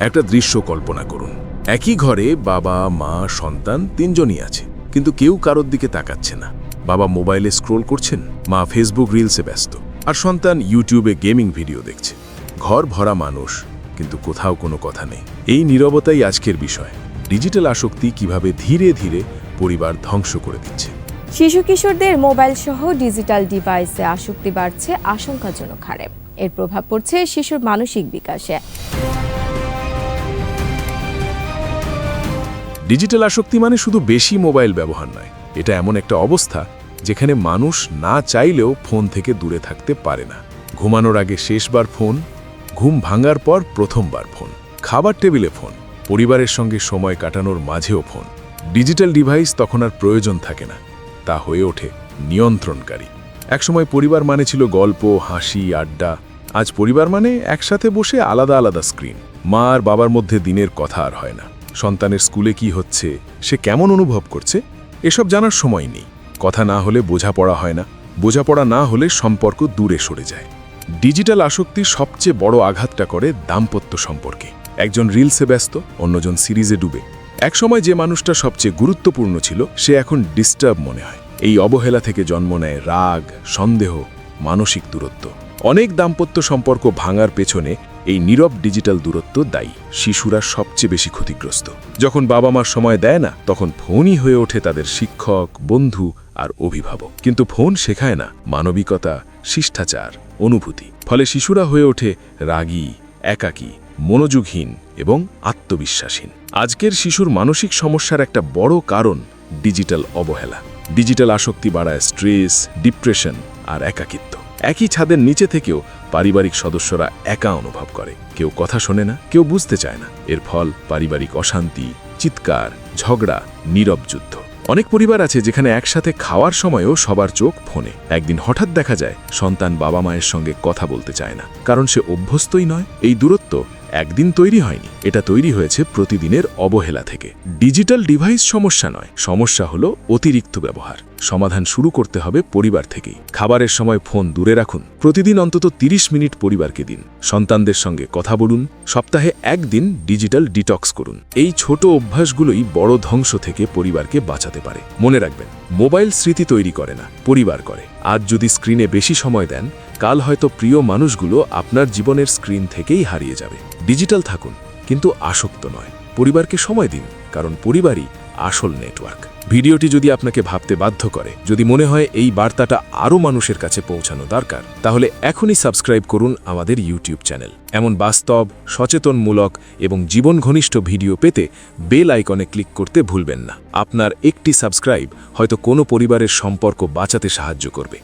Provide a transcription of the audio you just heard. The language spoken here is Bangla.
একটা দৃশ্য কল্পনা করুন। একই ঘরে বাবা, মা, সন্তান তিনজনই আছে, কিন্তু কেউ কারোর দিকে তাকাচ্ছে না। বাবা মোবাইলে স্ক্রোল করছেন, মা ফেসবুক রিলসে ব্যস্ত, আর সন্তান ইউটিউবে গেমিং ভিডিও দেখছে। ঘর ভরা মানুষ, কিন্তু কোথাও কোনো কথা নেই। এই নীরবতাই আজকের বিষয়। ডিজিটাল আসক্তি কিভাবে ধীরে ধীরে পরিবার ধ্বংস করে দিচ্ছে। শিশু কিশোরদের মোবাইল সহ ডিজিটাল ডিভাইসে আসক্তি বাড়ছে আশঙ্কাজনক হারে। এর প্রভাব পড়ছে শিশুর মানসিক বিকাশে। ডিজিটাল আসক্তি মানে শুধু বেশি মোবাইল ব্যবহার নয়, এটা এমন একটা অবস্থা যেখানে মানুষ না চাইলেও ফোন থেকে দূরে থাকতে পারে না। ঘুমানোর আগে শেষবার ফোন, ঘুম ভাঙার পর প্রথমবার ফোন, খাবার টেবিলে ফোন, পরিবারের সঙ্গে সময় কাটানোর মাঝেও ফোন। ডিজিটাল ডিভাইস তখন আর প্রয়োজন থাকে না, তা হয়ে ওঠে নিয়ন্ত্রণকারী। একসময় পরিবার মানে ছিল গল্প, হাসি, আড্ডা। আজ পরিবার মানে একসাথে বসে আলাদা আলাদা স্ক্রিন। মা আর বাবার মধ্যে দিনের কথা আর হয় না। সন্তানের স্কুলে কি হচ্ছে, সে কেমন অনুভব করছে, এসব জানার সময় নেই। কথা না হলে বোঝাপড়া হয় না, বোঝাপড়া না হলে সম্পর্ক দূরে সরে যায়। ডিজিটাল আসক্তির সবচেয়ে বড় আঘাতটা করে দাম্পত্য সম্পর্কে। একজন রিলসে ব্যস্ত, অন্যজন সিরিজে ডুবে। একসময় যে মানুষটা সবচেয়ে গুরুত্বপূর্ণ ছিল, সে এখন ডিস্টার্ব মনে হয়। এই অবহেলা থেকে জন্ম নেয় রাগ, সন্দেহ, মানসিক দূরত্ব। অনেক দাম্পত্য সম্পর্ক ভাঙার পেছনে এই নীরব ডিজিটাল দূরত্ব দায়ী। শিশুরা সবচেয়ে বেশি ক্ষতিগ্রস্ত। যখন বাবা মার সময় দেয় না, তখন ফোনই হয়ে ওঠে তাদের শিক্ষক, বন্ধু আর অভিভাবক। কিন্তু ফোন শেখায় না মানবিকতা, শিষ্টাচার, অনুভূতি। ফলে শিশুরা হয়ে ওঠে রাগী, একাকী, মনোযোগহীন এবং আত্মবিশ্বাসহীন। আজকের শিশুর মানসিক সমস্যার একটা বড় কারণ ডিজিটাল অবহেলা। ডিজিটাল আসক্তি বাড়ায় স্ট্রেস, ডিপ্রেশন আর একাকিত্ব। একই ছাদের নিচে থেকেও পারিবারিক সদস্যরা একা অনুভব করে। কেউ কথা শোনে না, কেউ বুঝতে চায় না। এর ফল পারিবারিক অশান্তি, চিৎকার, ঝগড়া, নীরব যুদ্ধ। অনেক পরিবার আছে যেখানে একসাথে খাওয়ার সময়ও সবার চোখ ফোনে। একদিন হঠাৎ দেখা যায় সন্তান বাবা মায়ের সঙ্গে কথা বলতে চায় না, কারণ সে অভ্যস্তই নয়। এই দূরত্ব একদিন তৈরি হয়নি, এটা তৈরি হয়েছে প্রতিদিনের অবহেলা থেকে। ডিজিটাল ডিভাইস সমস্যা নয়, সমস্যা হলো অতিরিক্ত ব্যবহার। সমাধান শুরু করতে হবে পরিবার থেকেই। খাবারের সময় ফোন দূরে রাখুন, প্রতিদিন অন্তত 30 মিনিট পরিবারকে দিন। সন্তানদের সঙ্গে কথা বলুন, সপ্তাহে একদিন ডিজিটাল ডিটক্স করুন। এই ছোট অভ্যাসগুলোই বড় ধ্বংস থেকে পরিবারকে বাঁচাতে পারে। মনে রাখবেন, মোবাইল স্মৃতি তৈরি করে না, পরিবার করে। আজ যদি স্ক্রিনে বেশি সময় দেন, কাল হয়তো প্রিয় মানুষগুলো আপনার জীবনের স্ক্রিন থেকেই হারিয়ে যাবে। ডিজিটাল থাকুন, কিন্তু আসক্ত নয়। পরিবারকে সময় দিন, কারণ পরিবারই আসল নেটওয়ার্ক। ভিডিওটি যদি আপনাকে ভাবতে বাধ্য করে, যদি মনে হয় এই বার্তাটা আরও মানুষের কাছে পৌঁছানো দরকার, তাহলে এখনই সাবস্ক্রাইব করুন আমাদের ইউটিউব চ্যানেল। এমন বাস্তব, সচেতনমূলক এবং জীবন ঘনিষ্ঠ ভিডিও পেতে বেল আইকনে ক্লিক করতে ভুলবেন না। আপনার একটি সাবস্ক্রাইব হয়তো কোনো পরিবারের সম্পর্ক বাঁচাতে সাহায্য করবে।